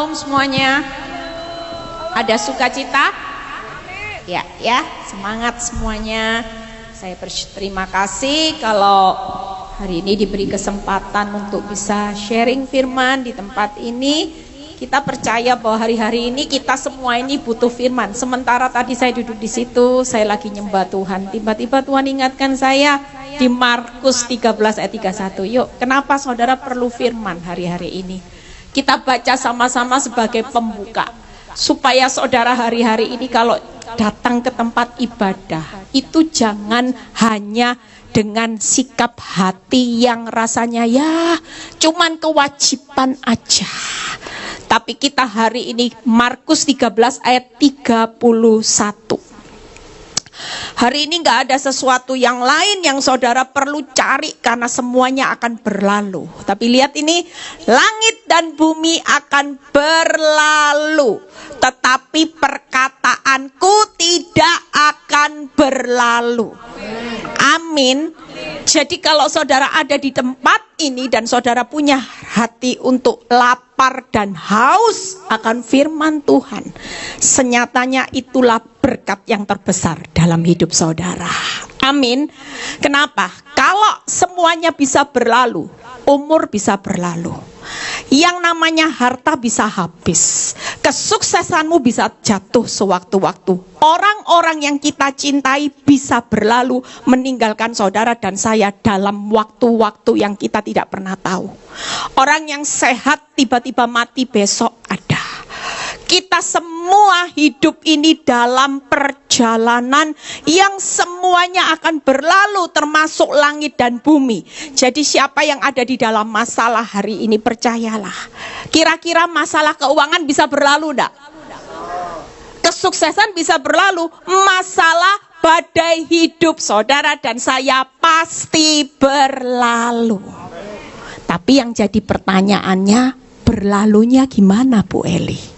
Shalom semuanya. Ada sukacita? Ya, semangat semuanya. Saya berterima kasih kalau hari ini diberi kesempatan untuk bisa sharing firman di tempat ini. Kita percaya bahwa hari-hari ini kita semua ini butuh firman. Sementara tadi saya duduk di situ, saya lagi nyembah Tuhan. Tiba-tiba Tuhan ingatkan saya di Markus 13 ayat 31. Yuk, kenapa saudara perlu firman hari-hari ini? Kita baca sama-sama sebagai pembuka. Supaya saudara hari-hari ini kalau datang ke tempat ibadah, itu jangan hanya dengan sikap hati yang rasanya ya cuman kewajiban aja. Tapi kita hari ini Markus 13 ayat 31. Hari ini gak ada sesuatu yang lain yang saudara perlu cari karena semuanya akan berlalu. Tapi lihat ini, langit dan bumi akan berlalu, tetapi perkataanku tidak akan berlalu. Amin. Jadi kalau saudara ada di tempat ini dan saudara punya hati untuk lapar dan haus akan firman Tuhan, senyatanya itulah berkat yang terbesar dalam hidup saudara. Amin. Kenapa? Kalau semuanya bisa berlalu, umur bisa berlalu, yang namanya harta bisa habis, kesuksesanmu bisa jatuh sewaktu-waktu, orang-orang yang kita cintai bisa berlalu meninggalkan saudara dan saya dalam waktu-waktu yang kita tidak pernah tahu. Orang yang sehat tiba-tiba mati besok ada. Kita semua hidup ini dalam perjalanan yang semuanya akan berlalu, termasuk langit dan bumi. Jadi siapa yang ada di dalam masalah hari ini, percayalah, kira-kira masalah keuangan bisa berlalu enggak? Kesuksesan bisa berlalu, masalah badai hidup saudara dan saya pasti berlalu. Tapi yang jadi pertanyaannya, berlalunya gimana Bu Eli?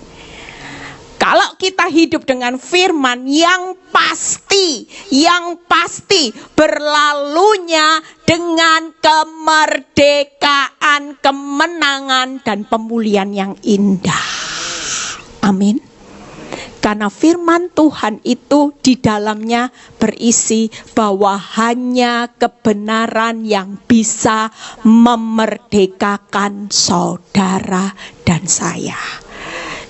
Kalau kita hidup dengan firman yang pasti berlalunya dengan kemerdekaan, kemenangan dan pemulihan yang indah. Amin. Karena firman Tuhan itu di dalamnya berisi bahwa hanya kebenaran yang bisa memerdekakan saudara dan saya.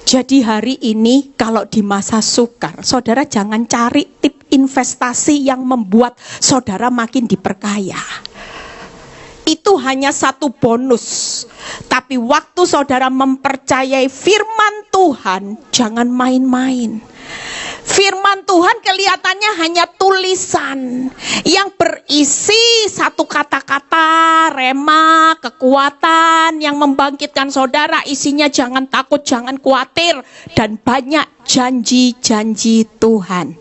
Jadi hari ini kalau di masa sukar, saudara jangan cari tip investasi yang membuat saudara makin diperkaya. Itu hanya satu bonus. Tapi waktu saudara mempercayai firman Tuhan, jangan main-main. Firman Tuhan kelihatannya hanya tulisan yang berisi satu kata-kata, rema, kekuatan yang membangkitkan saudara. Isinya jangan takut, jangan khawatir, dan banyak janji-janji Tuhan.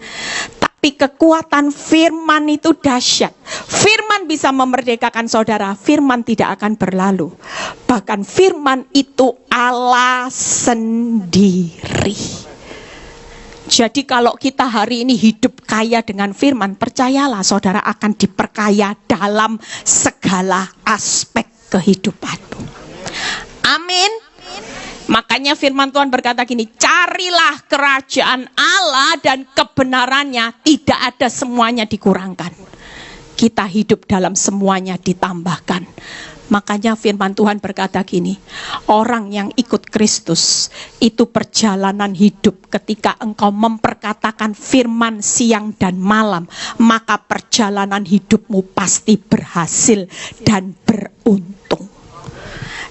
Tapi kekuatan firman itu dahsyat. Firman bisa memerdekakan saudara. Firman tidak akan berlalu. Bahkan firman itu Allah sendiri. Jadi kalau kita hari ini hidup kaya dengan firman, percayalah saudara akan diperkaya dalam segala aspek kehidupanmu. Amin. Makanya firman Tuhan berkata gini, carilah kerajaan Allah dan kebenarannya, tidak ada semuanya dikurangkan. Kita hidup dalam semuanya ditambahkan. Makanya firman Tuhan berkata gini, orang yang ikut Kristus itu perjalanan hidup. Ketika engkau memperkatakan firman siang dan malam, maka perjalanan hidupmu pasti berhasil dan beruntung.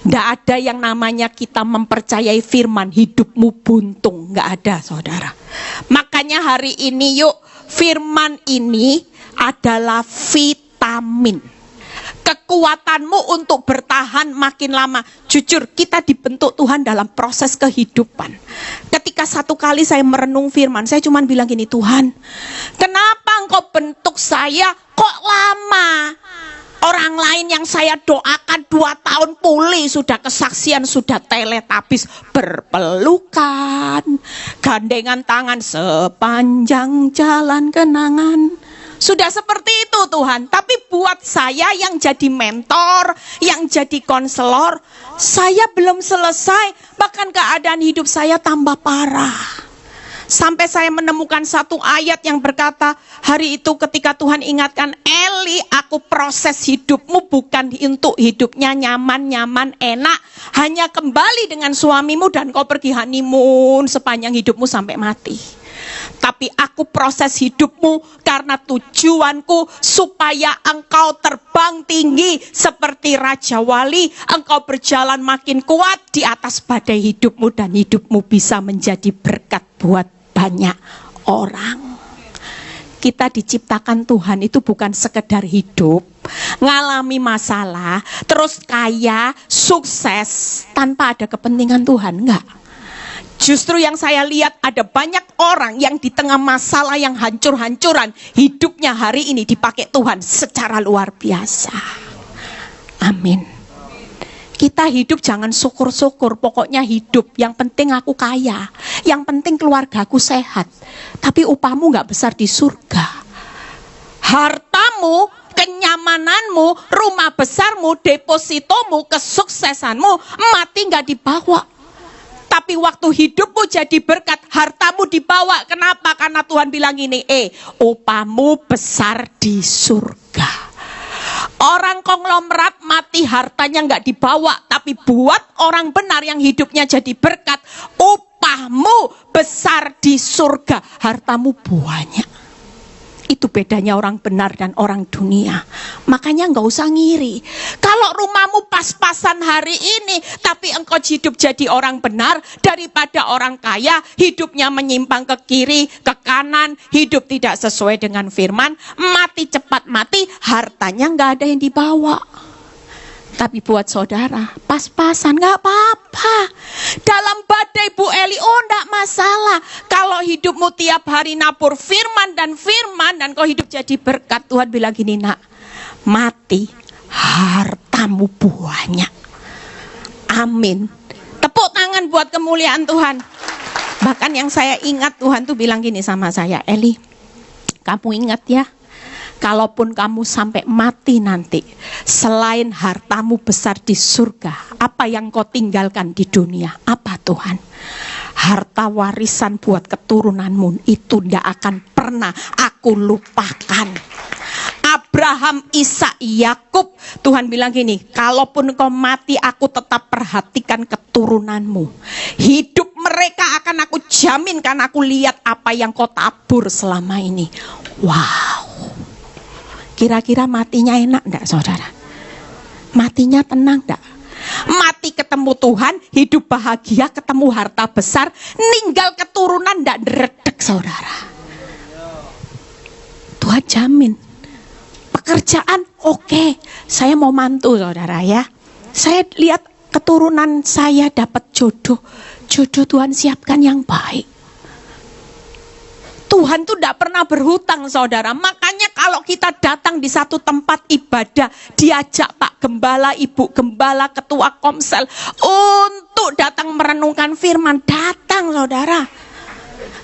Tidak ada yang namanya kita mempercayai firman hidupmu buntung, nggak ada saudara. Makanya hari ini yuk, firman ini adalah vitamin. Kekuatanmu untuk bertahan makin lama. Jujur, kita dibentuk Tuhan dalam proses kehidupan. Ketika satu kali saya merenung firman, saya cuma bilang gini, Tuhan, kenapa engkau bentuk saya kok lama? Orang lain yang saya doakan 2 tahun pulih, sudah kesaksian, sudah teletabis, berpelukan, gandengan tangan sepanjang jalan kenangan. Sudah seperti itu Tuhan. Tapi buat saya yang jadi mentor, yang jadi konselor, saya belum selesai. Bahkan keadaan hidup saya tambah parah. Sampai saya menemukan satu ayat yang berkata, hari itu ketika Tuhan ingatkan, Eli, aku proses hidupmu bukan untuk hidupnya nyaman-nyaman, enak. Hanya kembali dengan suamimu dan kau pergi honeymoon sepanjang hidupmu sampai mati. Tapi aku proses hidupmu karena tujuanku supaya engkau terbang tinggi seperti Raja Wali. Engkau berjalan makin kuat di atas badai hidupmu dan hidupmu bisa menjadi berkat buat banyak orang. Kita diciptakan Tuhan itu bukan sekedar hidup, ngalami masalah, terus kaya, sukses tanpa ada kepentingan Tuhan, enggak. Justru yang saya lihat ada banyak orang yang di tengah masalah yang hancur-hancuran, hidupnya hari ini dipakai Tuhan secara luar biasa. Amin. Kita hidup jangan syukur-syukur, pokoknya hidup. Yang penting aku kaya, yang penting keluargaku sehat. Tapi upahmu gak besar di surga. Hartamu, kenyamananmu, rumah besarmu, depositomu, kesuksesanmu, mati gak dibawa. Tapi waktu hidupmu jadi berkat, hartamu dibawa. Kenapa? Karena Tuhan bilang ini, upahmu besar di surga. Orang konglomerat mati hartanya nggak dibawa, tapi buat orang benar yang hidupnya jadi berkat, upahmu besar di surga, hartamu banyak. Itu bedanya orang benar dan orang dunia. Makanya nggak usah ngiri. Kalau rumahmu pas-pasan hari ini, tapi engkau hidup jadi orang benar daripada orang kaya, hidupnya menyimpang ke kiri, ke kanan, hidup tidak sesuai dengan firman, mati cepat mati, hartanya nggak ada yang dibawa. Tapi buat saudara, pas-pasan gak apa-apa. Dalam badai Bu Eli, enggak masalah. Kalau hidupmu tiap hari nabur firman dan kau hidup jadi berkat, Tuhan bilang gini, nak, mati hartamu banyak. Amin. Tepuk tangan buat kemuliaan Tuhan. Bahkan yang saya ingat, Tuhan tuh bilang gini sama saya, Eli, kamu ingat ya, kalaupun kamu sampai mati nanti, selain hartamu besar di surga, apa yang kau tinggalkan di dunia? Apa Tuhan? Harta warisan buat keturunanmu itu tidak akan pernah aku lupakan. Abraham, Ishak, Yakub, Tuhan bilang gini, kalaupun kau mati aku tetap perhatikan keturunanmu. Hidup mereka akan aku jamin karena aku lihat apa yang kau tabur selama ini. Wow. Kira-kira matinya enak enggak saudara? Matinya tenang enggak? Mati ketemu Tuhan, hidup bahagia, ketemu harta besar, ninggal keturunan enggak deredek saudara. Tuhan jamin. Pekerjaan oke, saya mau mantu saudara ya. Saya lihat keturunan saya dapat jodoh. Jodoh Tuhan siapkan yang baik. Tuhan tuh tidak pernah berhutang saudara. Makanya kalau kita datang di satu tempat ibadah, diajak Pak Gembala, Ibu Gembala, Ketua Komsel untuk datang merenungkan firman, datang saudara.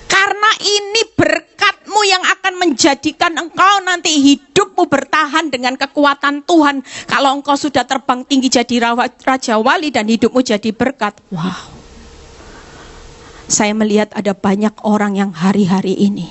Karena ini berkatmu yang akan menjadikan engkau nanti hidupmu bertahan dengan kekuatan Tuhan. Kalau engkau sudah terbang tinggi jadi Raja Wali dan hidupmu jadi berkat, wow. Saya melihat ada banyak orang yang hari-hari ini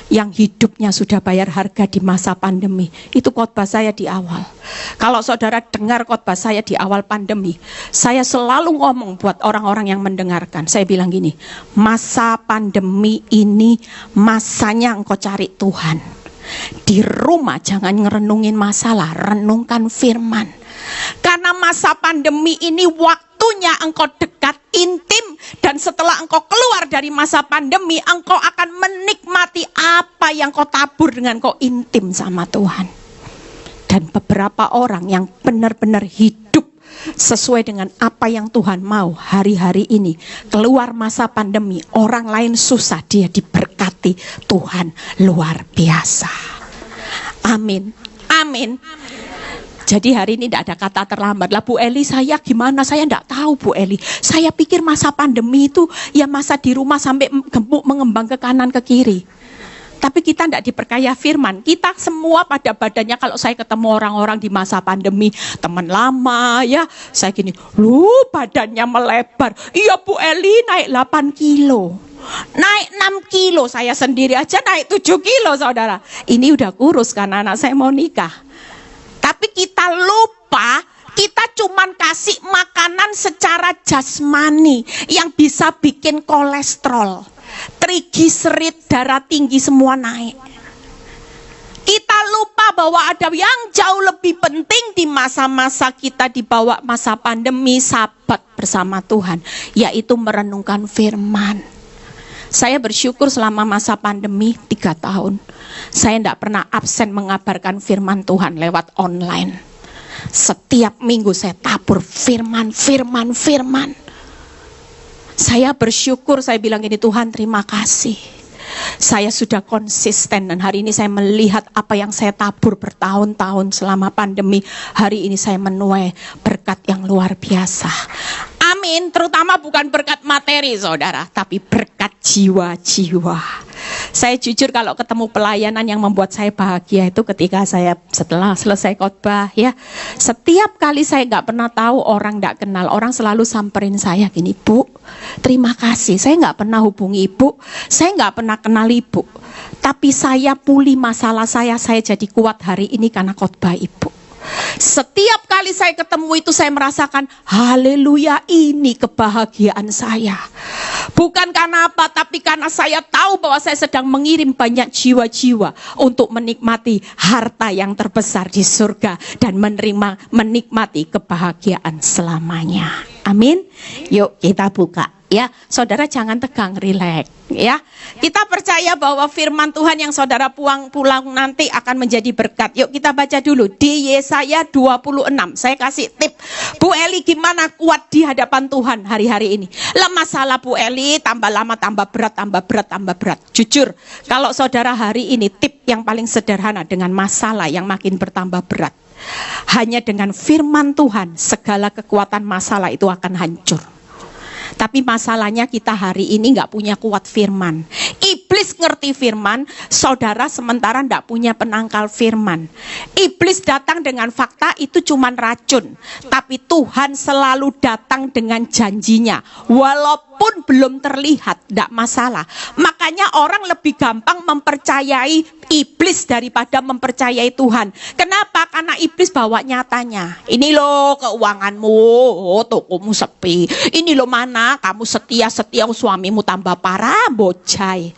yang hidupnya sudah bayar harga di masa pandemi. Itu khotbah saya di awal. Kalau saudara dengar khotbah saya di awal pandemi, saya selalu ngomong buat orang-orang yang mendengarkan. Saya bilang gini, masa pandemi ini masanya engkau cari Tuhan. Di rumah jangan ngerenungin masalah, renungkan firman. Karena masa pandemi ini waktunya engkau dekat, intim. Dan setelah engkau keluar dari masa pandemi, engkau akan menikmati apa yang kau tabur dengan kau intim sama Tuhan. Dan beberapa orang yang benar-benar hidup sesuai dengan apa yang Tuhan mau hari-hari ini, keluar masa pandemi, orang lain susah, dia diberkati Tuhan luar biasa. Amin. Amin. Jadi hari ini tidak ada kata terlambat. Lah Bu Eli, saya gimana? Saya tidak tahu Bu Eli. Saya pikir masa pandemi itu ya masa di rumah sampai gemuk mengembang ke kanan ke kiri. Tapi kita tidak diperkaya firman. Kita semua pada badannya, kalau saya ketemu orang-orang di masa pandemi, teman lama ya, saya gini, lu badannya melebar. Iya Bu Eli naik 8 kilo. Naik 6 kilo, saya sendiri aja naik 7 kilo saudara. Ini udah kurus karena anak saya mau nikah. Tapi kita lupa, kita cuman kasih makanan secara jasmani yang bisa bikin kolesterol, trigliserid, darah tinggi semua naik. Kita lupa bahwa ada yang jauh lebih penting di masa-masa kita di bawah masa pandemi, sabat bersama Tuhan, yaitu merenungkan firman. Saya bersyukur selama masa pandemi 3 tahun, saya tidak pernah absen mengabarkan firman Tuhan lewat online. Setiap minggu saya tabur firman. Saya bersyukur, saya bilang gini, Tuhan terima kasih. Saya sudah konsisten dan hari ini saya melihat apa yang saya tabur bertahun-tahun selama pandemi. Hari ini saya menuai berkat yang luar biasa. Amin, terutama bukan berkat materi saudara, tapi berkat jiwa-jiwa. Saya jujur kalau ketemu pelayanan yang membuat saya bahagia itu ketika saya setelah selesai khotbah ya. Setiap kali saya nggak pernah tahu, orang nggak kenal, orang selalu samperin saya gini, Bu, terima kasih. Saya nggak pernah hubungi Ibu, saya nggak pernah kenal Ibu. Tapi saya pulih masalah saya jadi kuat hari ini karena khotbah Ibu. Setiap kali saya ketemu itu saya merasakan haleluya, ini kebahagiaan saya. Bukan karena apa, tapi karena saya tahu bahwa saya sedang mengirim banyak jiwa-jiwa untuk menikmati harta yang terbesar di surga dan menikmati kebahagiaan selamanya. Amin. Yuk kita buka ya. Saudara jangan tegang, rileks ya. Kita percaya bahwa firman Tuhan yang saudara pulang nanti akan menjadi berkat. Yuk kita baca dulu di Yesaya 26. Saya kasih tip, Bu Eli gimana kuat di hadapan Tuhan hari-hari ini. Masalah Bu Eli tambah lama tambah berat. Jujur, kalau saudara hari ini tip yang paling sederhana dengan masalah yang makin bertambah berat, hanya dengan firman Tuhan segala kekuatan masalah itu akan hancur. Tapi masalahnya kita hari ini nggak punya kuat firman. Iblis ngerti firman, saudara sementara nggak punya penangkal firman. Iblis datang dengan fakta itu cuman racun, tapi Tuhan selalu datang dengan janjinya. Walaupun belum terlihat, nggak masalah. Makanya orang lebih gampang mempercayai iblis daripada mempercayai Tuhan. Kenapa? Karena iblis bawa nyatanya. Ini loh keuanganmu, tokomu sepi. Ini loh mana kamu setia suamimu tambah parah, bocai.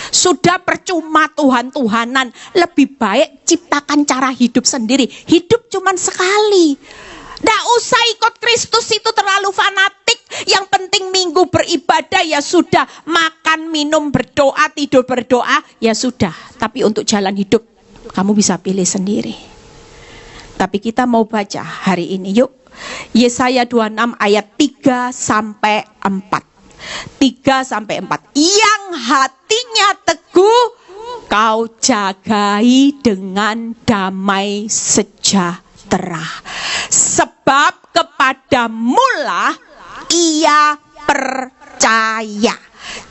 Sudah percuma Tuhan-Tuhanan, lebih baik ciptakan cara hidup sendiri. Hidup cuman sekali. Nggak usah ikut Kristus itu terlalu fanatik. Yang penting minggu beribadah ya sudah, makan, minum, berdoa, tidur berdoa ya sudah. Tapi untuk jalan hidup kamu bisa pilih sendiri. Tapi kita mau baca hari ini yuk. Yesaya 26 ayat 3 sampai 4. 3 sampai 4. Yang hatinya teguh kau jagai dengan damai sejahtera. Sebab kepadamulah ia percaya.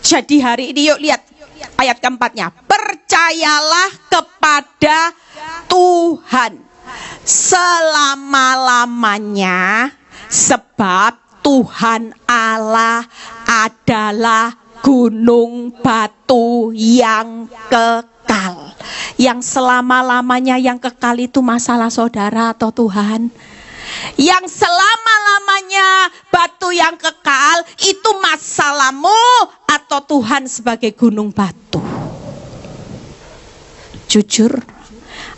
Jadi hari ini yuk lihat ayat keempatnya. Percayalah kepada Tuhan selama-lamanya, sebab Tuhan Allah adalah gunung batu yang kekal. Yang selama-lamanya yang kekal itu masalah saudara atau Tuhan? Yang selama-lamanya batu yang kekal itu masalahmu atau Tuhan sebagai gunung batu? Jujur,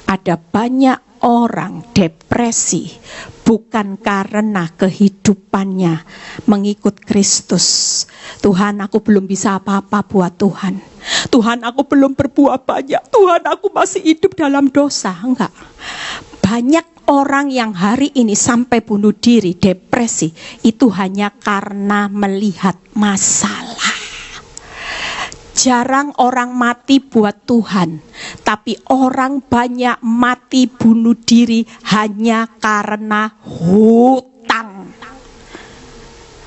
ada banyak orang depresi bukan karena kehidupannya mengikut Kristus. Tuhan, aku belum bisa apa-apa buat Tuhan. Tuhan, aku belum berbuat banyak. Tuhan, aku masih hidup dalam dosa. Enggak. Banyak orang yang hari ini sampai bunuh diri, depresi, itu hanya karena melihat masalah. Jarang orang mati buat Tuhan, tapi orang banyak mati bunuh diri hanya karena hutang.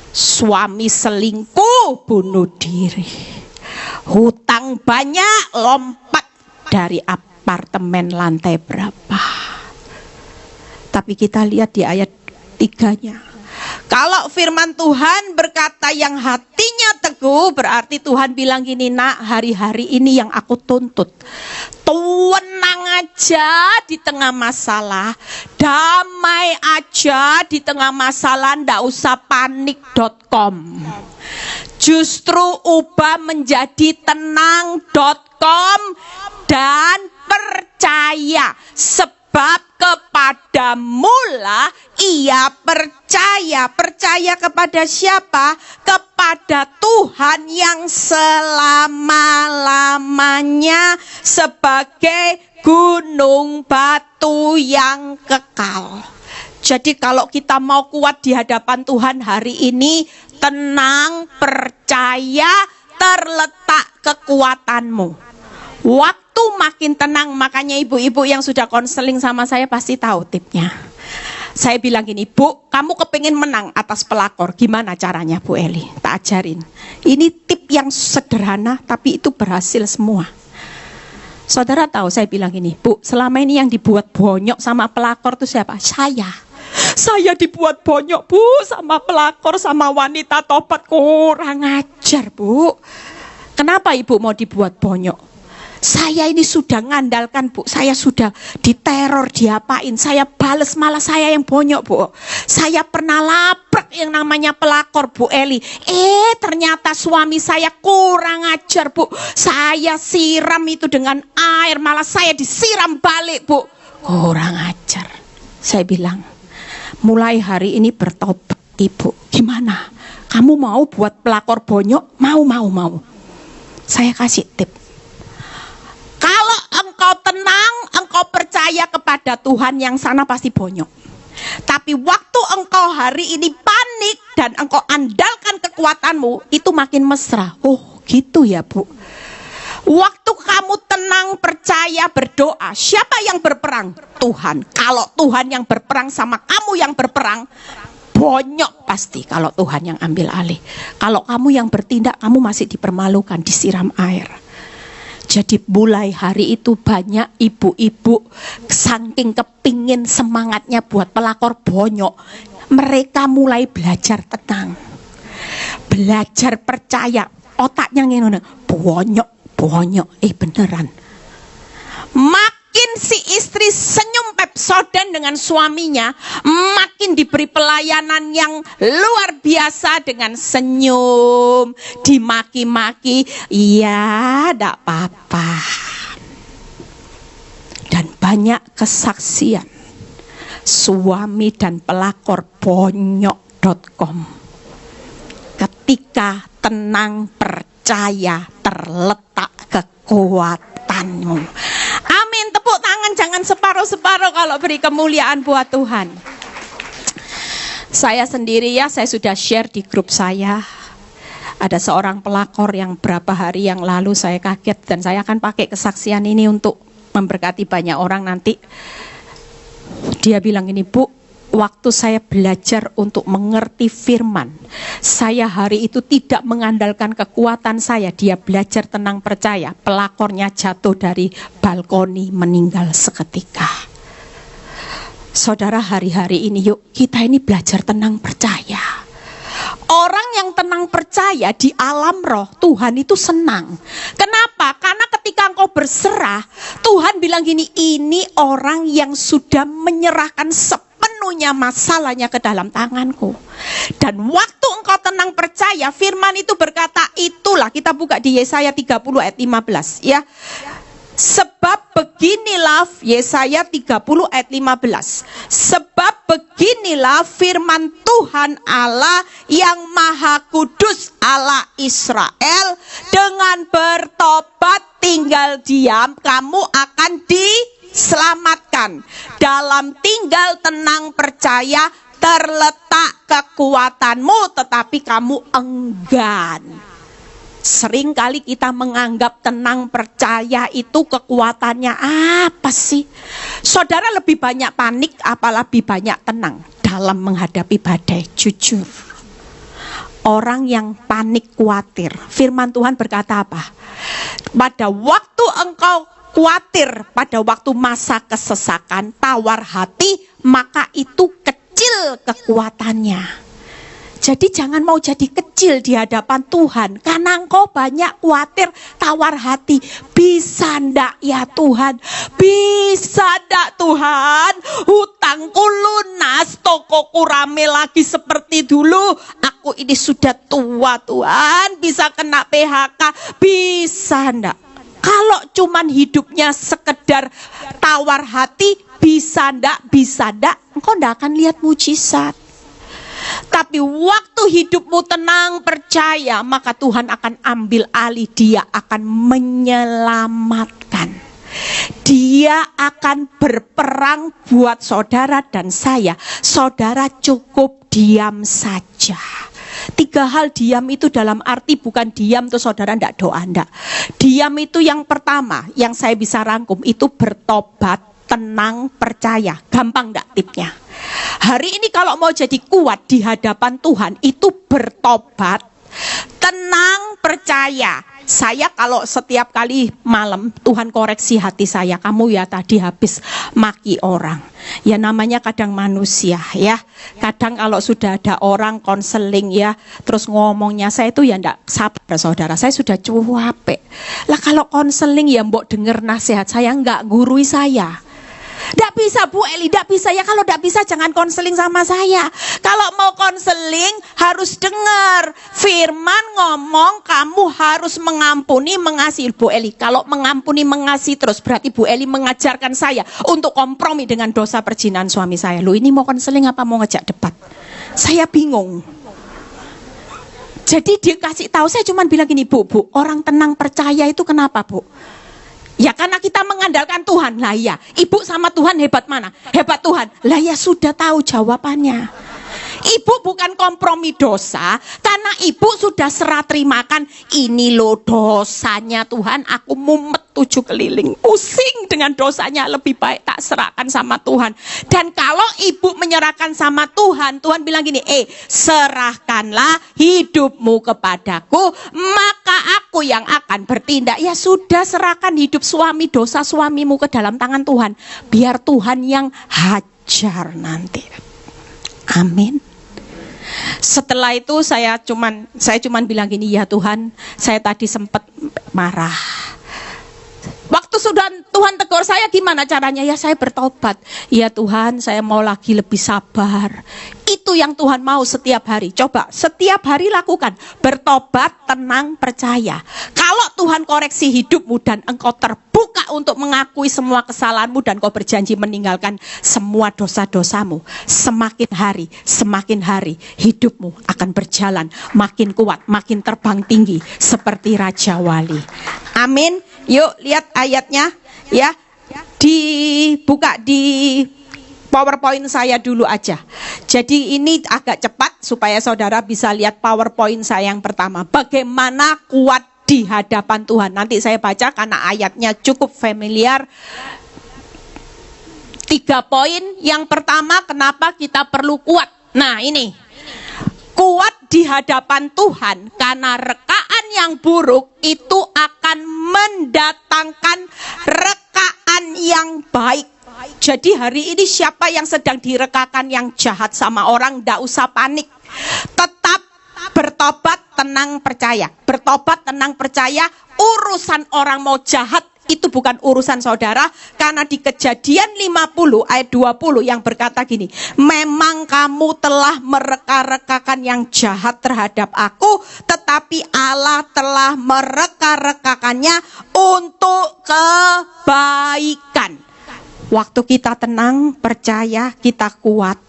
Suami selingkuh, bunuh diri. Hutang banyak, lompat dari apartemen lantai berapa. Tapi kita lihat di ayat 3-nya. Kalau firman Tuhan berkata yang hatinya teguh, berarti Tuhan bilang gini, nak, hari-hari ini yang aku tuntut, tenang aja di tengah masalah, damai aja di tengah masalah, ndak usah panik.com. Justru ubah menjadi tenang.com dan percaya. Sebab kepadamulah ia percaya. Percaya kepada siapa? Kepada Tuhan yang selama-lamanya sebagai gunung batu yang kekal. Jadi kalau kita mau kuat di hadapan Tuhan hari ini, tenang, percaya, terletak kekuatanmu. Waktu makin tenang, makanya ibu-ibu yang sudah konseling sama saya pasti tahu tipnya. Saya bilang gini, Bu, kamu kepingin menang atas pelakor, gimana caranya Bu Eli? Tak ajarin. Ini tip yang sederhana, tapi itu berhasil semua. Saudara tahu, saya bilang gini, Bu, selama ini yang dibuat bonyok sama pelakor itu siapa? Saya dibuat bonyok, Bu, sama pelakor, sama wanita tobat. Kurang ajar, Bu. Kenapa ibu mau dibuat bonyok? Saya ini sudah ngandalkan, Bu. Saya sudah diteror, diapain. Saya bales, malah saya yang bonyok, Bu. Saya pernah labrak yang namanya pelakor, Bu Eli. Ternyata suami saya kurang ajar, Bu. Saya siram itu dengan air, malah saya disiram balik, Bu. Kurang ajar. Saya bilang, mulai hari ini bertobat, Ibu. Gimana? Kamu mau buat pelakor bonyok? Mau. Saya kasih tip. Kalau engkau tenang, engkau percaya kepada Tuhan, yang sana pasti bonyok. Tapi waktu engkau hari ini panik dan engkau andalkan kekuatanmu, itu makin mesra. Oh gitu ya, Bu. Waktu kamu tenang, percaya, berdoa, siapa yang berperang? Tuhan. Kalau Tuhan yang berperang sama kamu yang berperang, bonyok pasti kalau Tuhan yang ambil alih. Kalau kamu yang bertindak, kamu masih dipermalukan, disiram air. Jadi mulai hari itu banyak ibu-ibu saking kepingin semangatnya buat pelakor bonyok, mereka mulai belajar tenang, belajar percaya. Otaknya ngene, bonyok. Beneran. Makin si istri senyum pepsoden dengan suaminya, makin diberi pelayanan yang luar biasa dengan senyum, dimaki-maki, iya ndak apa-apa. Dan banyak kesaksian suami dan pelakor bonyok.com. Ketika tenang, percaya, terletak kekuatanmu. Amin, tepuk tangan, jangan separuh-separuh kalau beri kemuliaan buat Tuhan. Saya sendiri saya sudah share di grup saya. Ada seorang pelakor yang berapa hari yang lalu saya kaget, dan saya akan pakai kesaksian ini untuk memberkati banyak orang nanti. Dia bilang ini, Bu, waktu saya belajar untuk mengerti firman, saya hari itu tidak mengandalkan kekuatan saya. Dia belajar tenang percaya, pelakornya jatuh dari balkoni, meninggal seketika. Saudara, hari-hari ini yuk kita ini belajar tenang percaya. Orang yang tenang percaya di alam roh, Tuhan itu senang. Kenapa? Karena ketika engkau berserah, Tuhan bilang gini, ini orang yang sudah menyerahkan sepenuhnya masalahnya ke dalam tanganku. Dan waktu engkau tenang percaya, firman itu berkata, itulah, kita buka di Yesaya 30 ayat 15 ya. Sebab beginilah, Yesaya 30 ayat 15. Sebab beginilah firman Tuhan Allah yang Maha Kudus, Allah Israel, dengan bertobat tinggal diam, kamu akan diselamatkan. Dalam tinggal tenang percaya terletak kekuatanmu, tetapi kamu enggan. Sering kali kita menganggap tenang percaya itu kekuatannya apa sih? Saudara, lebih banyak panik apa lebih banyak tenang dalam menghadapi badai? Jujur, orang yang panik khawatir, firman Tuhan berkata apa? Pada waktu engkau khawatir pada waktu masa kesesakan, tawar hati, maka itu kecil kekuatannya. Jadi jangan mau jadi kecil di hadapan Tuhan, karena engkau banyak khawatir, tawar hati. Bisa ndak ya Tuhan? Bisa ndak Tuhan? Hutangku lunas, tokoku rame lagi seperti dulu. Aku ini sudah tua Tuhan, bisa kena PHK. Bisa ndak? Kalau cuman hidupnya sekedar tawar hati, bisa ndak, engkau ndak akan lihat mujizat. Tapi waktu hidupmu tenang, percaya, maka Tuhan akan ambil alih. Dia akan menyelamatkan. Dia akan berperang buat saudara dan saya. Saudara cukup diam saja. 3 hal diam itu dalam arti bukan diam tuh saudara ndak doa, ndak. Diam itu yang pertama, yang saya bisa rangkum itu bertobat, tenang, percaya. Gampang ndak tipnya? Hari ini kalau mau jadi kuat di hadapan Tuhan itu bertobat, tenang, percaya. Saya kalau setiap kali malam Tuhan koreksi hati saya, kamu ya tadi habis maki orang. Ya namanya kadang manusia ya. Kadang kalau sudah ada orang konseling ya, terus ngomongnya saya itu ya ndak sabar saudara. Saya sudah capek. Lah kalau konseling ya mbok denger nasihat saya, nggak gurui saya. Nggak bisa Bu Eli, nggak bisa ya. Kalau nggak bisa jangan konseling sama saya. Kalau mau konseling harus dengar firman ngomong, kamu harus mengampuni, mengasihi. Bu Eli, kalau mengampuni, mengasihi terus berarti Bu Eli mengajarkan saya untuk kompromi dengan dosa perzinahan suami saya. Loh ini mau konseling apa mau ngejak debat? Saya bingung. Jadi dia kasih tahu, saya cuma bilang gini, Bu, orang tenang percaya itu kenapa Bu? Ya karena kita mengandalkan Tuhan. Lah ya, ibu sama Tuhan hebat mana? Hebat Tuhan. Lah ya sudah tahu jawabannya. Ibu bukan kompromi dosa, karena ibu sudah serah terimakan. Ini loh dosanya Tuhan, aku mumet 7 keliling, pusing dengan dosanya, lebih baik tak serahkan sama Tuhan. Dan kalau ibu menyerahkan sama Tuhan, Tuhan bilang gini, serahkanlah hidupmu kepadaku, maka aku yang akan bertindak. Ya sudah, serahkan hidup suami, dosa suamimu ke dalam tangan Tuhan, biar Tuhan yang hajar nanti. Amin. Setelah itu saya cuman bilang gini, ya Tuhan, saya tadi sempat marah. Waktu sudah Tuhan tegur saya, gimana caranya? Ya saya bertobat. Ya Tuhan, saya mau lagi lebih sabar. Itu yang Tuhan mau setiap hari. Coba setiap hari lakukan. Bertobat, tenang, percaya. Kalau Tuhan koreksi hidupmu dan engkau terbuka untuk mengakui semua kesalahanmu dan kau berjanji meninggalkan semua dosa-dosamu, semakin hari hidupmu akan berjalan makin kuat, makin terbang tinggi seperti Raja Wali. Amin. Yuk lihat ayatnya ya. Dibuka di PowerPoint saya dulu aja. Jadi ini agak cepat supaya saudara bisa lihat PowerPoint saya yang pertama. Bagaimana kuat di hadapan Tuhan. Nanti saya baca karena ayatnya cukup familiar. 3 poin. Yang pertama, kenapa kita perlu kuat. Nah ini, kuat di hadapan Tuhan karena rekaan yang buruk itu akan mendatangkan rekaan yang baik. Jadi hari ini siapa yang sedang direkakan yang jahat sama orang, ndak usah panik. Tetap bertobat, tenang, percaya. Bertobat, tenang, percaya. Urusan orang mau jahat itu bukan urusan saudara, karena di Kejadian 50 ayat 20 yang berkata gini, memang kamu telah mereka-rekakan yang jahat terhadap aku, tetapi Allah telah mereka-rekakannya untuk kebaikan. Waktu kita tenang, percaya, kita kuat.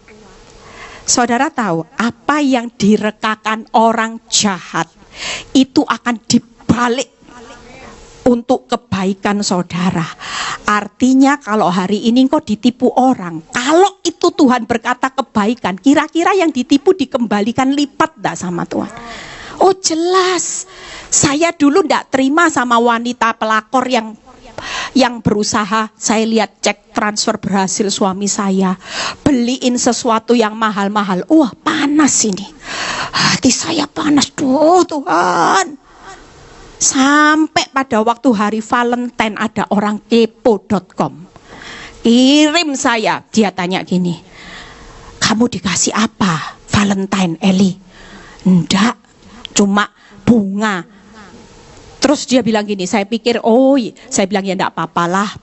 Saudara tahu apa yang direkakan orang jahat itu akan dibalik untuk kebaikan saudara. Artinya kalau hari ini kau ditipu orang, kalau itu Tuhan berkata kebaikan, kira-kira yang ditipu dikembalikan lipat enggak sama Tuhan? Oh jelas. Saya dulu enggak terima sama wanita pelakor yang berusaha. Saya lihat cek transfer berhasil suami saya, beliin sesuatu yang mahal-mahal. Wah panas ini, hati saya panas. Tuh Tuhan, Sampai pada waktu hari Valentine ada orang kepo.com kirim saya, dia tanya gini, kamu dikasih apa Valentine Eli? Enggak, cuma bunga. Terus dia bilang gini, saya pikir, saya bilang ya enggak apa-apalah,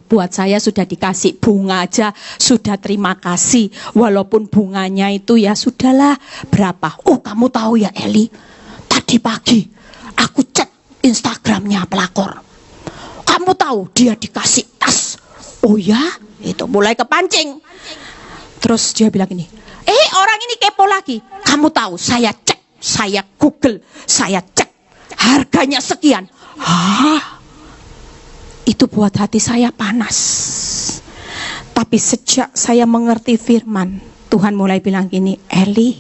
buat saya sudah dikasih bunga aja, sudah terima kasih. Walaupun bunganya itu ya sudahlah, berapa? Oh, kamu tahu ya Eli, tadi pagi aku cek Instagramnya pelakor. Kamu tahu dia dikasih tas. Oh ya, itu mulai kepancing. Terus dia bilang gini, orang ini kepo lagi. Kamu tahu, saya cek, saya Google, saya cek. Harganya sekian. Itu buat hati saya panas. Tapi sejak saya mengerti firman, Tuhan mulai bilang gini, Eli,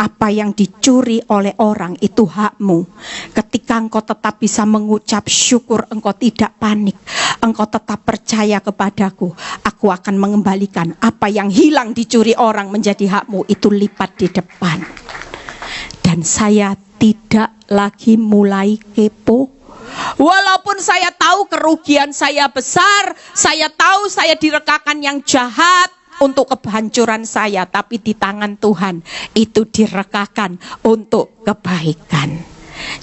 apa yang dicuri oleh orang itu hakmu. Ketika engkau tetap bisa mengucap syukur, engkau tidak panik, engkau tetap percaya kepadaku, aku akan mengembalikan apa yang hilang dicuri orang menjadi hakmu, itu lipat di depan. Dan saya tidak lagi mulai kepo. Walaupun saya tahu kerugian saya besar, saya tahu saya direkakan yang jahat untuk kehancuran saya, tapi di tangan Tuhan itu direkakan untuk kebaikan.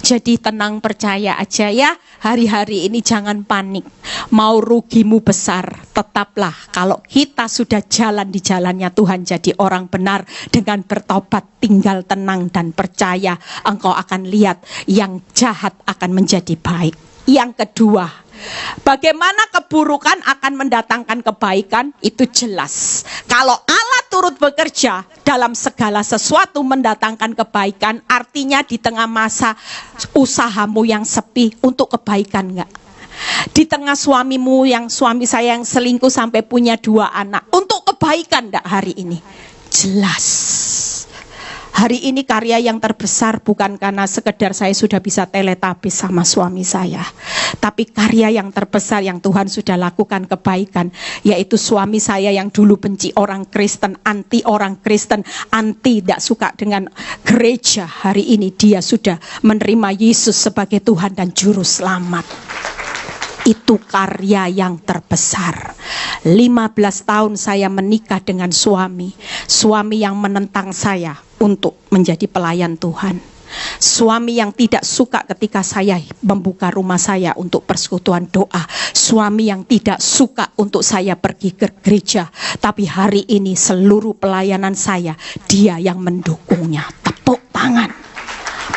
Jadi tenang, percaya aja ya, hari-hari ini jangan panik. Mau rugimu besar, tetaplah kalau kita sudah jalan di jalannya Tuhan, jadi orang benar dengan bertobat, tinggal tenang dan percaya, engkau akan lihat yang jahat akan menjadi baik. Yang kedua, bagaimana keburukan akan mendatangkan kebaikan, itu jelas. Kalau Allah turut bekerja dalam segala sesuatu mendatangkan kebaikan, artinya di tengah masa usahamu yang sepi, untuk kebaikan enggak? Di tengah suamimu suami saya yang selingkuh sampai punya 2 anak, untuk kebaikan enggak hari ini? Jelas. Hari ini karya yang terbesar bukan karena sekedar saya sudah bisa teletabis sama suami saya, tapi karya yang terbesar yang Tuhan sudah lakukan kebaikan, yaitu suami saya yang dulu benci orang Kristen, anti orang Kristen, anti, tidak suka dengan gereja, hari ini dia sudah menerima Yesus sebagai Tuhan dan Juru Selamat. Itu karya yang terbesar. 15 tahun saya menikah dengan suami yang menentang saya untuk menjadi pelayan Tuhan. Suami yang tidak suka ketika saya membuka rumah saya untuk persekutuan doa. Suami yang tidak suka untuk saya pergi ke gereja. Tapi hari ini seluruh pelayanan saya, dia yang mendukungnya. Tepuk tangan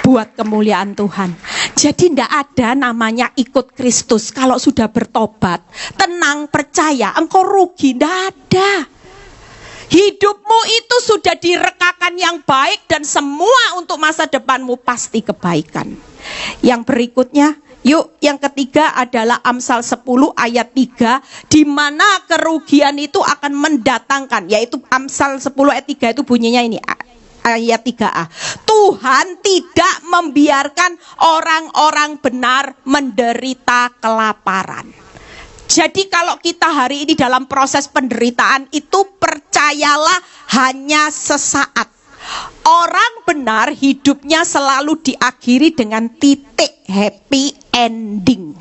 buat kemuliaan Tuhan. Jadi tidak ada namanya ikut Kristus kalau sudah bertobat. Tenang, percaya, engkau rugi, tidak ada. Hidupmu itu sudah direkakan yang baik, dan semua untuk masa depanmu pasti kebaikan. Yang berikutnya, yuk, yang ketiga adalah Amsal 10 ayat 3, di mana kerugian itu akan mendatangkan, yaitu Amsal 10 ayat 3 itu bunyinya ini, ayat 3a. Tuhan tidak membiarkan orang-orang benar menderita kelaparan. Jadi kalau kita hari ini dalam proses penderitaan itu, percayalah hanya sesaat. Orang benar hidupnya selalu diakhiri dengan titik happy ending.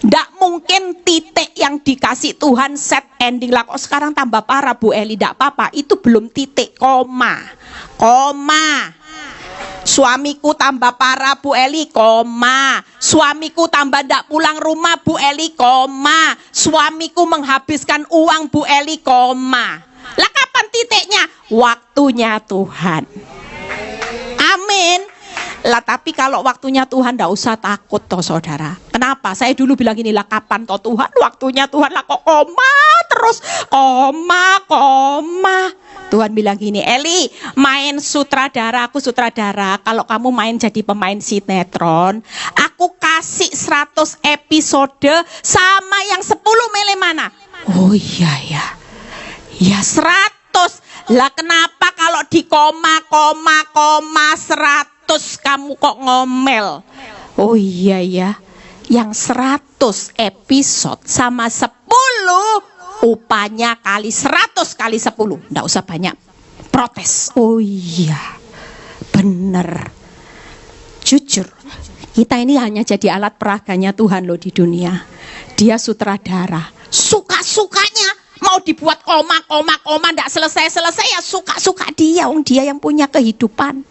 Tidak mungkin titik yang dikasih Tuhan set ending lah. Kok sekarang tambah parah Bu Eli? Tidak apa-apa, itu belum titik, koma. Suamiku tambah parah Bu Eli, koma. Suamiku tambah tidak pulang rumah Bu Eli, koma. Suamiku menghabiskan uang Bu Eli, koma. Lah kapan titiknya? Waktunya Tuhan. Amin. Lah tapi kalau waktunya Tuhan tidak usah takut toh saudara. Kenapa? Saya dulu bilang gini, lah kapan toh Tuhan? Waktunya Tuhan, lah kok koma terus, koma. Tuhan bilang gini, Eli, main sutradara, aku sutradara. Kalau kamu main jadi pemain sinetron, aku kasih 100 episode sama yang 10 milih mana? Oh iya ya. Ya 100. Lah kenapa kalau di koma 100 kamu kok ngomel? Oh iya ya. Yang 100 episode sama 10 upahnya kali 100 kali 10. Nggak usah banyak protes. Oh iya, bener. Jujur, kita ini hanya jadi alat peraganya Tuhan loh di dunia. Dia sutradara, suka-sukanya. Mau dibuat koma, ndak selesai-selesai ya suka-suka dia. Dia yang punya kehidupan.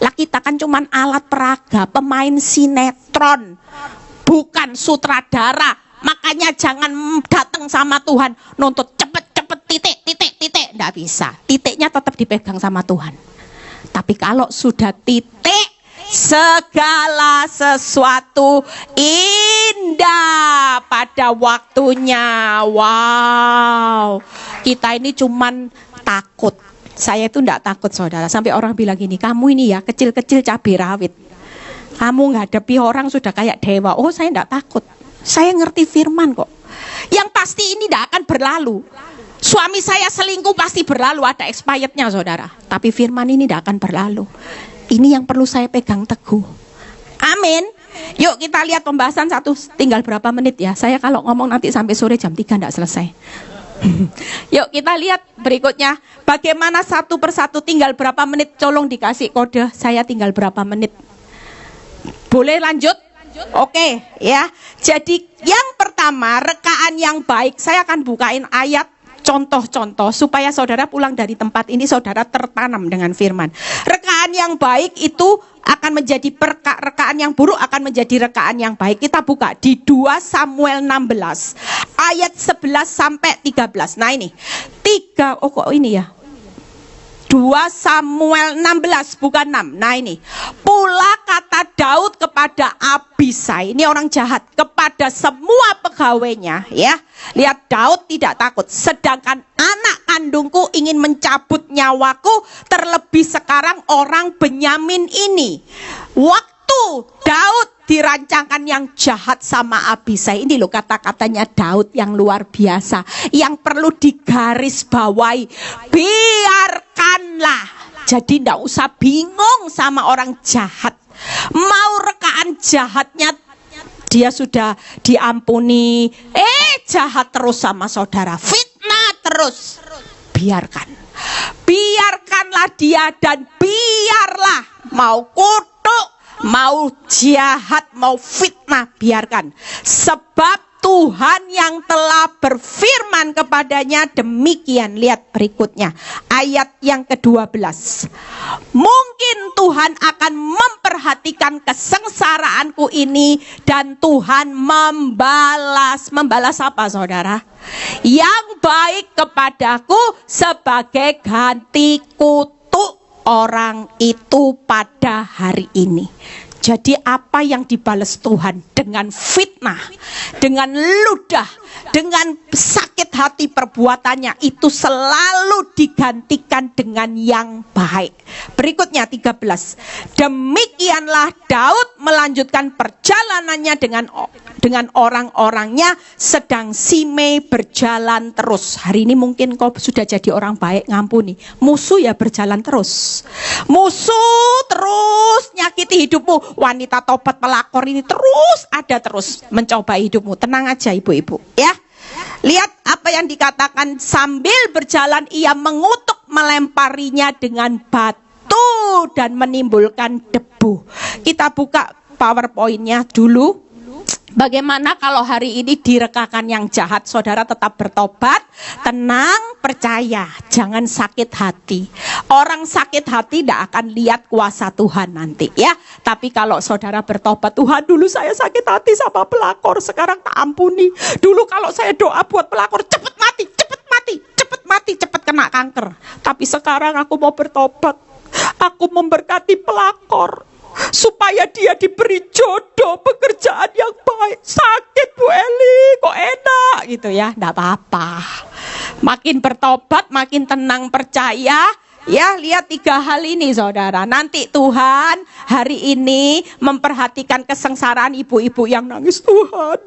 Lah kita kan cuman alat peraga, pemain sinetron, bukan sutradara. Makanya jangan datang sama Tuhan nuntut cepet-cepet titik. Ndak bisa. Titiknya tetap dipegang sama Tuhan. Tapi kalau sudah titik, segala sesuatu indah pada waktunya. Wow, kita ini cuman takut. Saya itu enggak takut saudara. Sampai orang bilang gini, kamu ini ya kecil-kecil cabai rawit, kamu ngadepi orang sudah kayak dewa. Oh, saya enggak takut. Saya ngerti firman kok. Yang pasti ini enggak akan berlalu. Suami saya selingkuh pasti berlalu, ada expirednya saudara. Tapi firman ini enggak akan berlalu. Ini yang perlu saya pegang teguh. Amin. Yuk kita lihat pembahasan satu, tinggal berapa menit ya. Saya kalau ngomong nanti sampai sore jam 3 enggak selesai. Yuk kita lihat berikutnya. Bagaimana satu persatu, tinggal berapa menit. Tolong dikasih kode, saya tinggal berapa menit. Boleh lanjut? Oke ya. Jadi yang pertama, rekaan yang baik. Saya akan bukain ayat contoh-contoh supaya saudara pulang dari tempat ini saudara tertanam dengan firman. Rekaan yang baik itu akan menjadi rekaan yang buruk akan menjadi rekaan yang baik. Kita buka di 2 Samuel 16 ayat 11 sampai 13. Nah ini 2 Samuel 16 bukan 6. Nah ini, pula kata Daud kepada Abisai, ini orang jahat, kepada semua pegawainya ya. Lihat, Daud tidak takut. Sedangkan anak kandungku ingin mencabut nyawaku, terlebih sekarang orang Benyamin ini. Waktu Daud dirancangkan yang jahat sama Abisai. Ini loh kata-katanya Daud yang luar biasa, yang perlu digarisbawahi. Biarkanlah. Jadi tidak usah bingung sama orang jahat. Mau rekaan jahatnya dia sudah diampuni, jahat terus sama saudara, fitnah terus. Biarkanlah dia, dan biarlah mau kutuk, mau jahat, mau fitnah, biarkan. Sebab Tuhan yang telah berfirman kepadanya demikian. Lihat berikutnya, ayat yang ke-12. Mungkin Tuhan akan memperhatikan kesengsaraanku ini, dan Tuhan membalas apa saudara? Yang baik kepadaku sebagai ganti kutuk orang itu pada hari ini. Jadi apa yang dibalas Tuhan dengan fitnah, dengan ludah, dengan sakit hati perbuatannya, itu selalu digantikan dengan yang baik. Berikutnya 13. Demikianlah Daud melanjutkan perjalanannya dengan orang-orangnya, sedang Simei berjalan terus. Hari ini mungkin kau sudah jadi orang baik, ngampuni. Musuh ya berjalan terus. Musuh terus nyakiti hidupmu. Wanita tobat pelakor ini terus ada, terus mencoba hidupmu. Tenang aja ibu-ibu ya. Lihat apa yang dikatakan, sambil berjalan ia mengutuk, melemparinya dengan batu dan menimbulkan debu. Kita buka PowerPoint-nya dulu. Bagaimana kalau hari ini direkakan yang jahat, saudara tetap bertobat, tenang, percaya, jangan sakit hati. Orang sakit hati tidak akan lihat kuasa Tuhan nanti ya. Tapi kalau saudara bertobat, Tuhan dulu saya sakit hati sama pelakor, sekarang tak ampuni. Dulu kalau saya doa buat pelakor, cepet mati, cepet kena kanker. Tapi sekarang aku mau bertobat, aku memberkati pelakor supaya dia diberi jodoh, pekerjaan yang baik. Sakit Bu Eli, kok enak gitu ya. Nggak apa-apa. Makin bertobat, makin tenang, percaya. Ya, lihat 3 hal ini saudara. Nanti Tuhan hari ini memperhatikan kesengsaraan ibu-ibu yang nangis. Tuhan,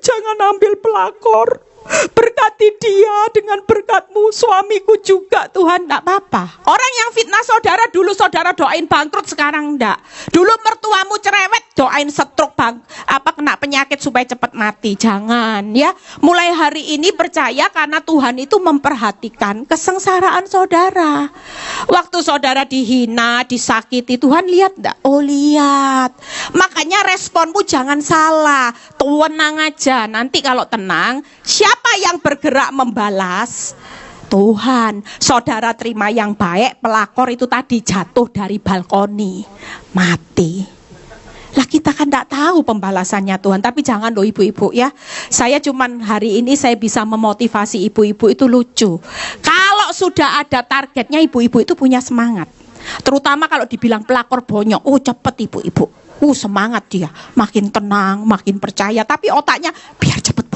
jangan ambil pelakor. Berkati dia dengan berkat-Mu, suamiku juga Tuhan. Enggak apa-apa. Orang yang fitnah saudara, dulu saudara doain bangkrut, sekarang enggak. Dulu mertuamu cerewet, doain stroke, kena penyakit supaya cepat mati. Jangan ya. Mulai hari ini percaya, karena Tuhan itu memperhatikan kesengsaraan saudara. Waktu saudara dihina, disakiti, Tuhan lihat enggak? Oh lihat. Makanya responmu jangan salah. Tenang aja. Nanti kalau tenang, siapa yang bergerak membalas? Tuhan. Saudara terima yang baik, pelakor itu tadi jatuh dari balkoni, mati. Lah kita kan tidak tahu pembalasannya Tuhan. Tapi jangan loh ibu-ibu ya. Saya cuman hari ini saya bisa memotivasi ibu-ibu itu lucu. Kalau sudah ada targetnya, ibu-ibu itu punya semangat. Terutama kalau dibilang pelakor bonyok, oh cepet ibu-ibu. Semangat dia, makin tenang, makin percaya. Tapi otaknya biar cepet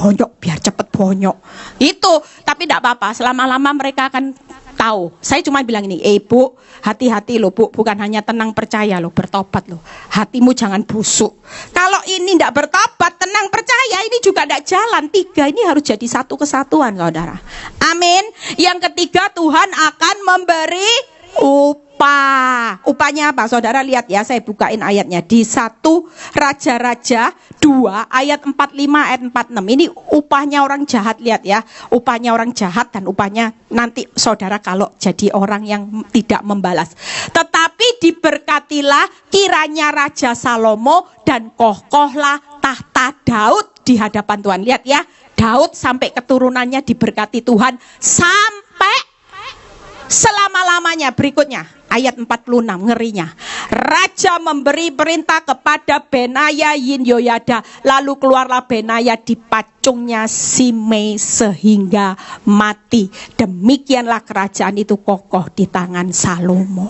bonyok. Itu, tapi tidak apa-apa. Selama-lama mereka akan tahu. Saya cuma bilang ini, Bu, hati-hati loh Bu, bukan hanya tenang percaya loh, bertobat loh. Hatimu jangan busuk. Kalau ini tidak bertobat, tenang percaya, ini juga tidak jalan. 3 ini harus jadi satu kesatuan, saudara. Amin. Yang ketiga, Tuhan akan memberi upah. Upahnya apa? Saudara lihat ya, saya bukain ayatnya di 1 Raja-Raja 2 ayat 45 ayat 46. Ini upahnya orang jahat, lihat ya. Upahnya orang jahat dan upahnya nanti saudara kalau jadi orang yang tidak membalas. Tetapi diberkatilah kiranya Raja Salomo dan kokohlah tahta Daud di hadapan Tuhan. Lihat ya, Daud sampai keturunannya diberkati Tuhan sampai selama-lamanya. Berikutnya ayat 46, ngerinya. Raja memberi perintah kepada Benaya bin Yehoyada, lalu keluarlah Benaya, dipacungnya Simei sehingga mati. Demikianlah kerajaan itu kokoh di tangan Salomo.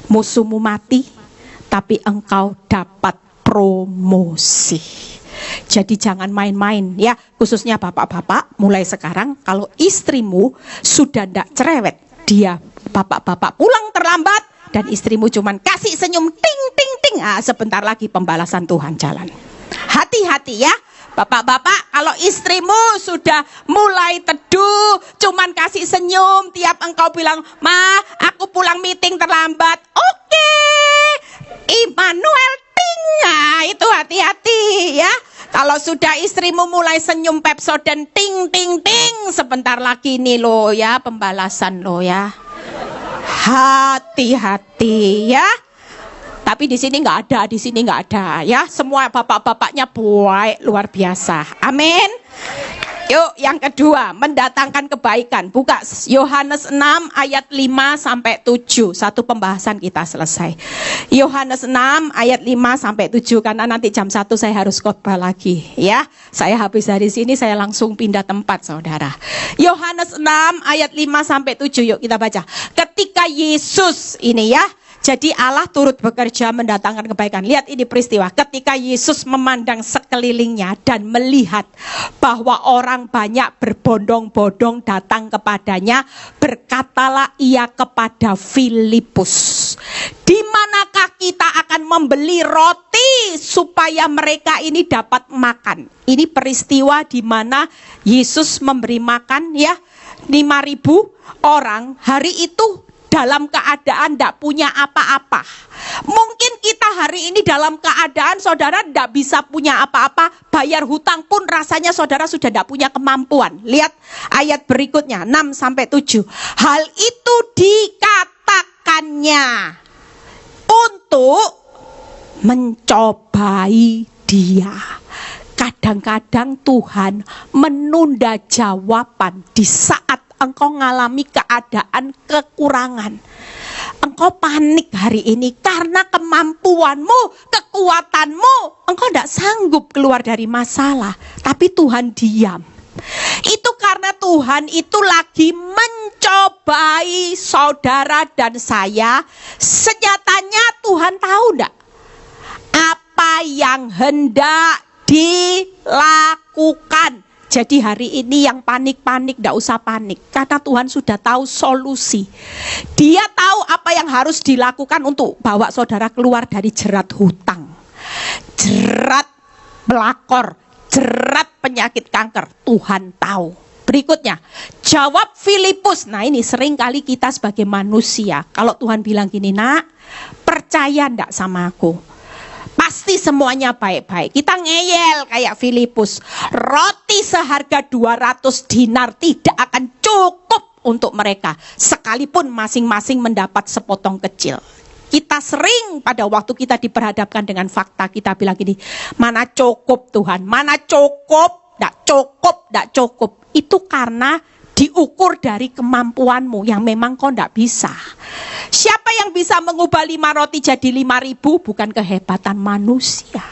Musuhmu mati, tapi engkau dapat promosi. Jadi jangan main-main ya, khususnya bapak-bapak. Mulai sekarang kalau istrimu sudah tidak cerewet, dia bapak-bapak pulang terlambat dan istrimu cuman kasih senyum ting ting ting, sebentar lagi pembalasan Tuhan jalan. Hati-hati ya bapak-bapak, kalau istrimu sudah mulai teduh, cuman kasih senyum tiap engkau bilang, "Ma, aku pulang meeting terlambat." Oke, Immanuel ting. Itu hati-hati ya. Kalau sudah istrimu mulai senyum Pepsodent ting ting ting, sebentar lagi nih lo ya pembalasan lo ya. Hati-hati ya. Tapi di sini nggak ada ya. Semua bapak-bapaknya baik luar biasa. Amin. Yuk, yang kedua, mendatangkan kebaikan. Buka Yohanes 6 ayat 5 sampai 7. Satu pembahasan kita selesai. Yohanes 6 ayat 5 sampai 7, karena nanti jam 1 saya harus khotbah lagi ya. Saya habis dari sini saya langsung pindah tempat, saudara. Yohanes 6 ayat 5 sampai 7. Yuk kita baca. Ketika Yesus ini ya, jadi Allah turut bekerja mendatangkan kebaikan. Lihat ini peristiwa. Ketika Yesus memandang sekelilingnya dan melihat bahwa orang banyak berbondong-bondong datang kepadanya, berkatalah ia kepada Filipus, "Di manakah kita akan membeli roti supaya mereka ini dapat makan?" Ini peristiwa di mana Yesus memberi makan ya 5.000 orang hari itu dalam keadaan tidak punya apa-apa. Mungkin kita hari ini dalam keadaan saudara tidak bisa punya apa-apa, bayar hutang pun rasanya saudara sudah tidak punya kemampuan. Lihat ayat berikutnya 6 sampai 7. Hal itu dikatakannya untuk mencobai dia. Kadang-kadang Tuhan menunda jawaban di saat engkau mengalami keadaan kekurangan. Engkau panik hari ini karena kemampuanmu, kekuatanmu, engkau tidak sanggup keluar dari masalah. Tapi Tuhan diam. Itu karena Tuhan itu lagi mencobai saudara dan saya. Senyatanya Tuhan tahu tidak apa yang hendak dilakukan. Jadi hari ini yang panik-panik tidak usah panik, karena Tuhan sudah tahu solusi. Dia tahu apa yang harus dilakukan untuk bawa saudara keluar dari jerat hutang, jerat pelakor, jerat penyakit kanker, Tuhan tahu. Berikutnya, jawab Filipus. Nah ini sering kali kita sebagai manusia, kalau Tuhan bilang gini, nak, percaya ndak sama aku? Pasti semuanya baik-baik. Kita ngeyel kayak Filipus. Roti seharga 200 dinar tidak akan cukup untuk mereka. Sekalipun masing-masing mendapat sepotong kecil. Kita sering pada waktu kita diperhadapkan dengan fakta, kita bilang gini, mana cukup Tuhan, mana cukup, ndak cukup, ndak cukup. Itu karena diukur dari kemampuanmu yang memang kau ndak bisa. Siapa yang bisa mengubah 5 roti jadi 5.000? Bukan kehebatan manusia,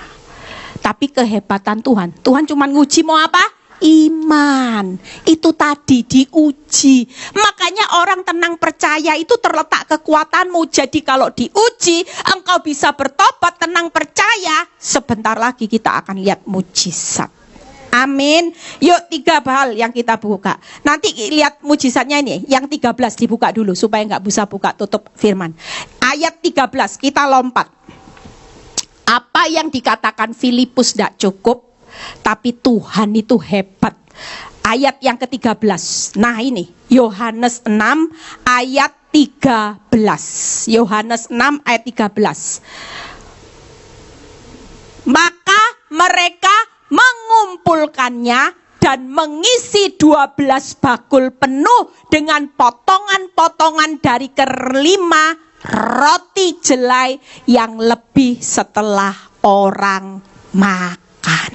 tapi kehebatan Tuhan. Tuhan cuma nguji mau apa? Iman. Itu tadi diuji. Makanya orang tenang percaya itu terletak kekuatanmu. Jadi kalau diuji, engkau bisa bertobat, tenang percaya. Sebentar lagi kita akan lihat mujizat. Amin. Yuk 3 hal yang kita buka. Nanti lihat mujizatnya ini. Yang 13 dibuka dulu supaya nggak bisa buka tutup firman. Ayat 13 kita lompat. Apa yang dikatakan Filipus tidak cukup, tapi Tuhan itu hebat. Ayat yang ke-13. Nah ini Yohanes 6 ayat 13. Yohanes 6 ayat 13. Maka mereka mengumpulkannya dan mengisi 12 bakul penuh dengan potongan-potongan dari kelima roti jelai yang lebih setelah orang makan.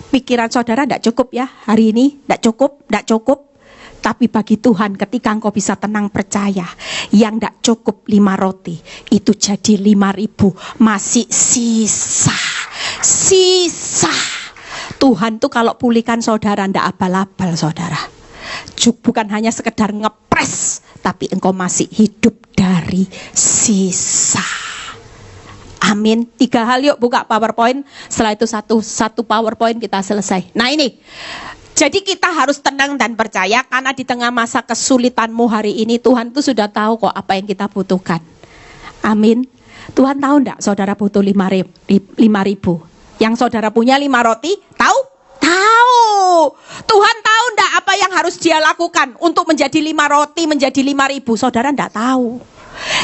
Pikiran saudara tidak cukup ya hari ini, tidak cukup. Tapi bagi Tuhan ketika engkau bisa tenang percaya, yang tidak cukup 5 roti itu jadi 5.000, masih sisa. Tuhan tuh kalau pulihkan saudara ndak abal-abal saudara. Bukan hanya sekedar ngepres, tapi engkau masih hidup dari sisa. Amin. 3 hal yuk buka PowerPoint. Setelah itu satu PowerPoint kita selesai. Nah ini. Jadi kita harus tenang dan percaya karena di tengah masa kesulitanmu hari ini Tuhan tuh sudah tahu kok apa yang kita butuhkan. Amin. Tuhan tahu enggak saudara butuh 5.000? Yang saudara punya 5 roti, tahu? Tahu. Tuhan tahu enggak apa yang harus dia lakukan untuk menjadi 5 roti menjadi 5.000? Saudara enggak tahu.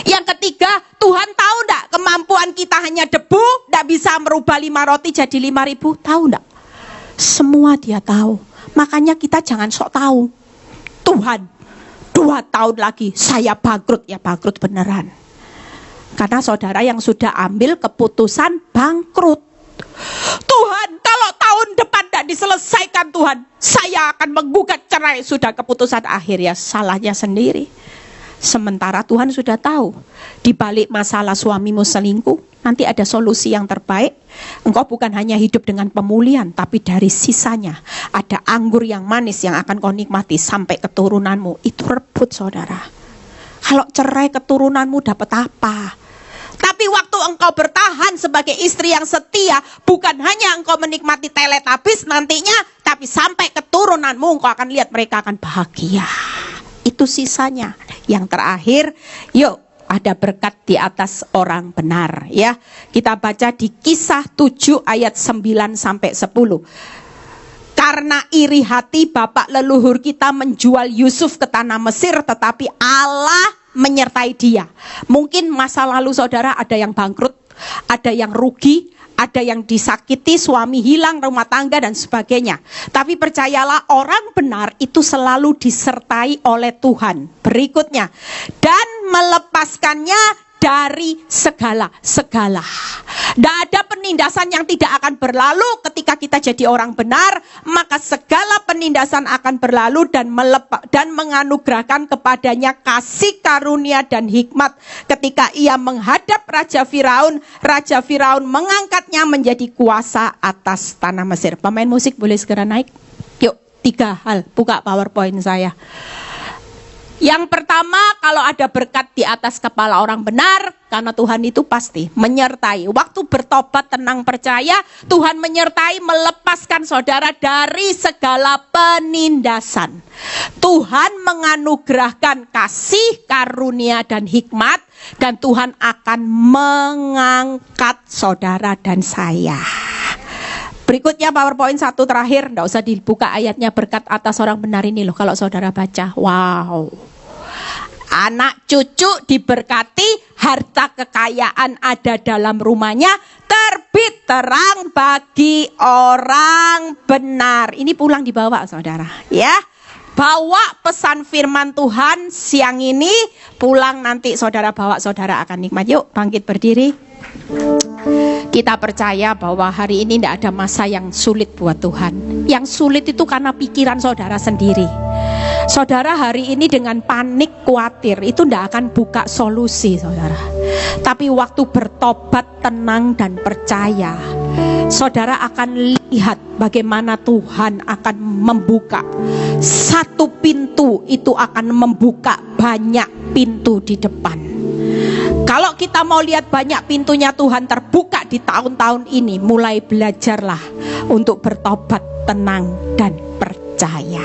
Yang ketiga, Tuhan tahu enggak kemampuan kita hanya debu, enggak bisa merubah 5 roti jadi 5.000? Tahu enggak? Semua dia tahu. Makanya kita jangan sok tahu. Tuhan, 2 tahun lagi saya bangkrut, ya bangkrut beneran. Karena saudara yang sudah ambil keputusan bangkrut. Tuhan, kalau tahun depan tidak diselesaikan Tuhan, saya akan menggugat cerai. Sudah keputusan akhir, ya salahnya sendiri. Sementara Tuhan sudah tahu di balik masalah suamimu selingkuh, nanti ada solusi yang terbaik. Engkau bukan hanya hidup dengan pemulihan, tapi dari sisanya ada anggur yang manis yang akan kau nikmati sampai keturunanmu. Itu rebut saudara. Kalau cerai keturunanmu dapat apa? Tapi waktu engkau bertahan sebagai istri yang setia, bukan hanya engkau menikmati teletabis nantinya, tapi sampai keturunanmu engkau akan lihat mereka akan bahagia. Itu sisanya. Yang terakhir, yuk ada berkat di atas orang benar ya. Kita baca di Kisah 7 ayat 9 sampai 10. Karena iri hati bapak leluhur kita menjual Yusuf ke tanah Mesir, tetapi Allah menyertai dia. Mungkin masa lalu saudara ada yang bangkrut, ada yang rugi, ada yang disakiti, suami hilang, rumah tangga dan sebagainya. Tapi percayalah orang benar itu selalu disertai oleh Tuhan. Berikutnya, dan melepaskannya dari segala. Tidak ada penindasan yang tidak akan berlalu ketika kita jadi orang benar, maka segala penindasan akan berlalu dan menganugerahkan kepadanya kasih karunia dan hikmat. Ketika ia menghadap Raja Firaun mengangkatnya menjadi kuasa atas tanah Mesir. Pemain musik boleh segera naik. Yuk, 3 hal, buka PowerPoint saya. Yang pertama, kalau ada berkat di atas kepala orang benar, karena Tuhan itu pasti menyertai. Waktu bertobat tenang percaya, Tuhan menyertai, melepaskan saudara dari segala penindasan. Tuhan menganugerahkan kasih, karunia dan hikmat, dan Tuhan akan mengangkat saudara dan saya. Berikutnya PowerPoint 1 terakhir, enggak usah dibuka ayatnya, berkat atas orang benar ini loh kalau saudara baca. Wow. Anak cucu diberkati, harta kekayaan ada dalam rumahnya, terbit terang bagi orang benar. Ini pulang dibawa saudara, ya. Bawa pesan firman Tuhan siang ini, pulang nanti saudara bawa, saudara akan nikmat. Yuk bangkit berdiri. Kita percaya bahwa hari ini tidak ada masa yang sulit buat Tuhan. Yang sulit itu karena pikiran saudara sendiri. Saudara hari ini dengan panik, khawatir, itu tidak akan buka solusi saudara. Tapi waktu bertobat, tenang dan percaya, saudara akan lihat bagaimana Tuhan akan membuka satu pintu, itu akan membuka banyak pintu di depan. Kalau kita mau lihat banyak pintunya Tuhan terbuka di tahun-tahun ini, mulai belajarlah untuk bertobat, tenang dan percaya.